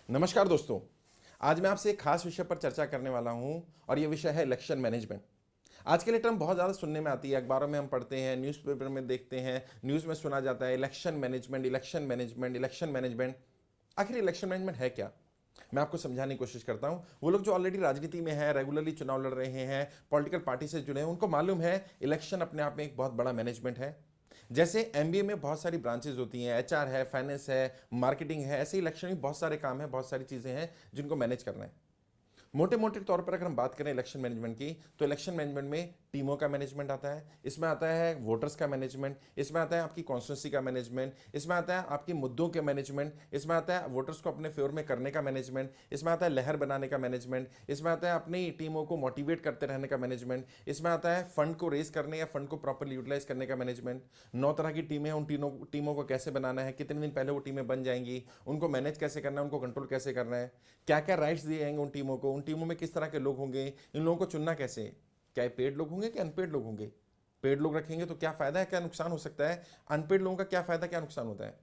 नमस्कार दोस्तों। आज मैं आपसे एक खास विषय पर चर्चा करने वाला हूं और यह विषय है इलेक्शन मैनेजमेंट। आज के लिए टर्म बहुत ज़्यादा सुनने में आती है, अखबारों में हम पढ़ते हैं, न्यूज़पेपर में देखते हैं, न्यूज़ में सुना जाता है election management, election management, election management. आखिर इलेक्शन मैनेजमेंट है क्या? मैं आपको समझाने की कोशिश करता हूं। वो लोग जो ऑलरेडी राजनीति में है, रेगुलरली चुनाव लड़ रहे हैं, पॉलिटिकल पार्टी से जुड़े हैं, उनको मालूम है इलेक्शन अपने आप में एक बहुत बड़ा मैनेजमेंट है। जैसे एमबीए में बहुत सारी ब्रांचेज होती हैं, एचआर है, फाइनेंस है, मार्केटिंग है, ऐसे ही इलेक्शन में बहुत सारे काम हैं, बहुत सारी चीज़ें हैं जिनको मैनेज करना है। मोटे मोटे तौर पर अगर हम बात करें इलेक्शन मैनेजमेंट की, तो इलेक्शन मैनेजमेंट में टीमों का मैनेजमेंट आता है, इसमें आता है वोटर्स का मैनेजमेंट, इसमें आता है आपकी कॉन्स्टिट्यूंसी का मैनेजमेंट, इसमें आता है आपके मुद्दों के मैनेजमेंट, इसमें आता है वोटर्स को अपने फेवर में करने का मैनेजमेंट, इसमें आता है लहर बनाने का मैनेजमेंट, इसमें आता है अपनी टीमों को मोटिवेट करते रहने का मैनेजमेंट, इसमें आता है फंड को रेज करने या फंड को प्रॉपरली यूटिलाइज करने का मैनेजमेंट। 9 तरह की टीमें हैं, उन टीमों को कैसे बनाना है, कितने दिन पहले वो टीमें बन जाएंगी, उनको मैनेज कैसे करना है, उनको कंट्रोल कैसे करना है, क्या क्या राइट्स दिए जाएंगे उन टीमों को, उन टीमों में किस तरह के लोग होंगे, इन लोगों को चुनना कैसे है, क्या पेड लोग होंगे कि अनपेड लोग होंगे, पेड लोग रखेंगे तो क्या फायदा है, क्या नुकसान हो सकता है, अनपेड लोगों का क्या फायदा क्या नुकसान होता है।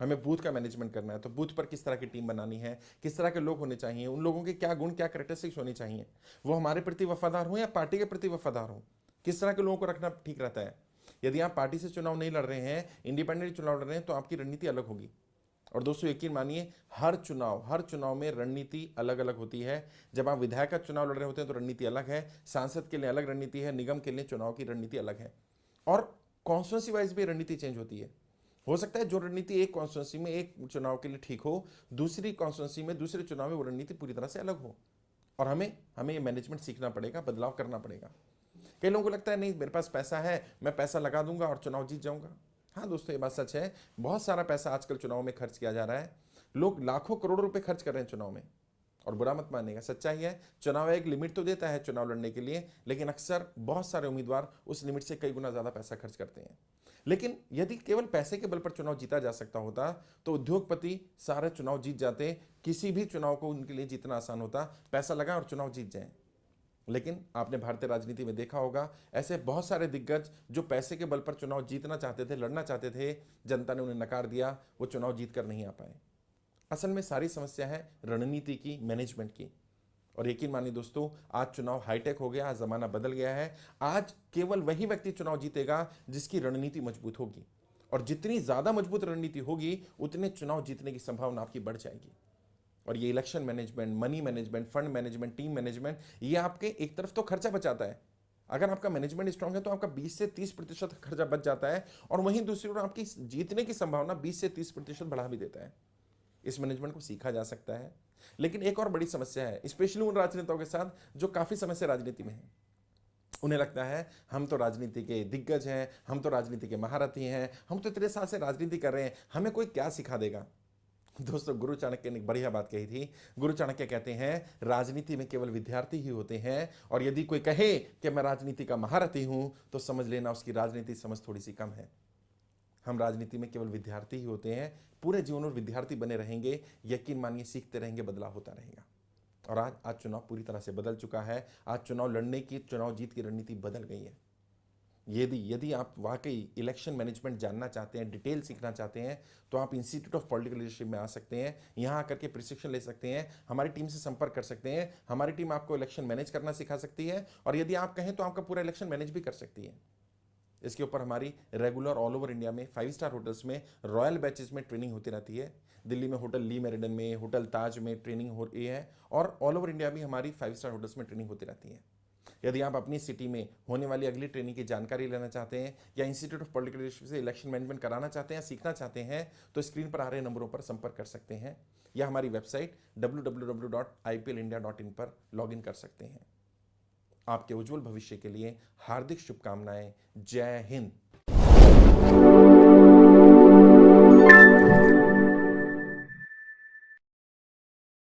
हमें बूथ का मैनेजमेंट करना है तो बूथ पर किस तरह की टीम बनानी है, किस तरह के लोग होने चाहिए, उन लोगों के क्या गुण क्या करेक्टरिस्टिक्स होनी चाहिए, वो हमारे प्रति वफादार हो या पार्टी के प्रति वफादार हो, किस तरह के लोगों को रखना ठीक रहता है। यदि आप पार्टी से चुनाव नहीं लड़ रहे हैं, इंडिपेंडेंट चुनाव लड़ रहे हैं, तो आपकी रणनीति अलग होगी। और दोस्तों यकीन मानिए, हर चुनाव में रणनीति अलग अलग होती है। जब आप विधायक का चुनाव लड़ रहे होते हैं तो रणनीति अलग है, सांसद के लिए अलग रणनीति है, निगम के लिए चुनाव की रणनीति अलग है, और कॉन्स्टिट्यूंसी वाइज भी रणनीति चेंज होती है। हो सकता है जो रणनीति एक कॉन्स्टिट्यूंसी में एक चुनाव के लिए ठीक हो, दूसरी कॉन्स्टिट्यूंसी में दूसरे चुनाव में वो रणनीति पूरी तरह से अलग हो। और हमें हमें ये मैनेजमेंट सीखना पड़ेगा, बदलाव करना पड़ेगा। कई लोगों को लगता है नहीं मेरे पास पैसा है, मैं पैसा लगा दूंगा और चुनाव जीत जाऊंगा। हाँ दोस्तों, ये बात सच है। बहुत सारा पैसा आजकल चुनाव में खर्च किया जा रहा है। लोग लाखों करोड़ों रुपए खर्च कर रहे हैं चुनाव में। और बुरा मत मानिएगा, सच्चाई है, चुनाव एक लिमिट तो देता है चुनाव लड़ने के लिए, लेकिन अक्सर बहुत सारे उम्मीदवार उस लिमिट से कई गुना ज्यादा पैसा खर्च करते हैं। लेकिन यदि केवल पैसे के बल पर चुनाव जीता जा सकता होता तो उद्योगपति सारे चुनाव जीत जाते। किसी भी चुनाव को उनके लिए जीतना आसान होता, पैसा लगा और चुनाव जीत जाए। लेकिन आपने भारतीय राजनीति में देखा होगा, ऐसे बहुत सारे दिग्गज जो पैसे के बल पर चुनाव जीतना चाहते थे, लड़ना चाहते थे, जनता ने उन्हें नकार दिया, वो चुनाव जीत कर नहीं आ पाए। असल में सारी समस्या है रणनीति की, मैनेजमेंट की। और यकीन मानिए दोस्तों, आज चुनाव हाईटेक हो गया, आज जमाना बदल गया है। आज केवल वही व्यक्ति चुनाव जीतेगा जिसकी रणनीति मजबूत होगी, और जितनी ज्यादा मजबूत रणनीति होगी उतने चुनाव जीतने की संभावना आपकी बढ़ जाएगी। और ये election management, money management, fund management, team management, ये आपके एक तरफ तो खर्चा बचाता है। अगर आपका मैनेजमेंट स्ट्रांग है तो आपका 20 से 30% खर्चा बच जाता है, और वहीं दूसरी ओर आपकी जीतने की संभावना 20 से 30% बढ़ा भी देता है। इस मैनेजमेंट को सीखा जा सकता है। लेकिन एक और बड़ी समस्या है, स्पेशली उन राजनेताओं के साथ जो काफी समय से राजनीति में हैं। उन्हें लगता है हम तो राजनीति के दिग्गज हैं, हम तो राजनीति के महारथी हैं, हम तो इतने साल से राजनीति कर रहे हैं, हमें कोई क्या सिखा देगा। दोस्तों, गुरु चाणक्य ने एक बढ़िया बात कही थी। गुरु चाणक्य कहते हैं राजनीति में केवल विद्यार्थी ही होते हैं, और यदि कोई कहे कि मैं राजनीति का महारथी हूं तो समझ लेना उसकी राजनीति समझ थोड़ी सी कम है। हम राजनीति में केवल विद्यार्थी ही होते हैं, पूरे जीवन में विद्यार्थी बने रहेंगे। यकीन मानिए, सीखते रहेंगे, बदलाव होता रहेगा। और आज चुनाव पूरी तरह से बदल चुका है। आज चुनाव लड़ने की, चुनाव जीत की रणनीति बदल गई है। यदि यदि आप वाकई इलेक्शन मैनेजमेंट जानना चाहते हैं, डिटेल सीखना चाहते हैं, तो आप इंस्टीट्यूट ऑफ पॉलिटिकल लीडरशिप में आ सकते हैं। यहाँ आकर के प्रशिक्षण ले सकते हैं, हमारी टीम से संपर्क कर सकते हैं। हमारी टीम आपको इलेक्शन मैनेज करना सिखा सकती है, और यदि आप कहें तो आपका पूरा इलेक्शन मैनेज भी कर सकती है। इसके ऊपर हमारी रेगुलर ऑल ओवर इंडिया में 5 स्टार होटल्स में रॉयल बैचेस में ट्रेनिंग होती रहती है। दिल्ली में होटल ली मेरिडन में, होटल ताज में ट्रेनिंग हो रही है, और ऑल ओवर इंडिया भी हमारी 5 स्टार होटल्स में ट्रेनिंग होती रहती है। यदि आप अपनी सिटी में होने वाली अगली ट्रेनिंग की जानकारी लेना चाहते हैं, या इंस्टीट्यूट ऑफ पॉलिटिकल लीडरशिप से इलेक्शन मैनेजमेंट कराना चाहते हैं, सीखना चाहते हैं, तो स्क्रीन पर आ रहे नंबरों पर संपर्क कर सकते हैं, या हमारी वेबसाइट www.iplindia.in पर लॉगिन कर सकते हैं। आपके उज्जवल भविष्य के लिए हार्दिक शुभकामनाएं। जय हिंद।